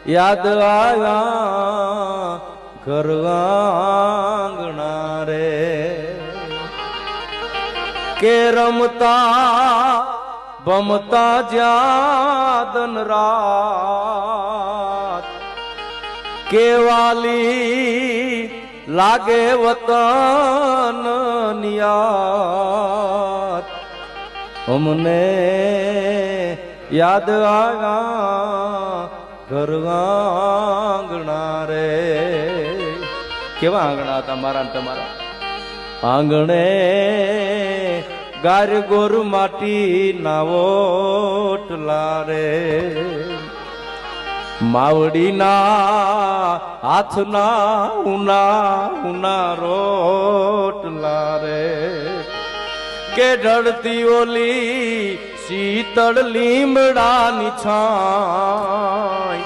યાદ આવ્યા ઘર આંગણા રે કે રમતા બમતા જ્યાદન રાત કેવાલી લાગે વતન નિયાત અમને યાદ આવ્યા ઘર આંગણા રે કેવા આંગણા હતા મારા ને તમારા આંગણે ગાર ગોર માટી નાવોટલા રે માવડીના હાથના ઉના ઉના રોટલા રે કે ઢળતી ઓલી શીતળ લીમડાની છાંય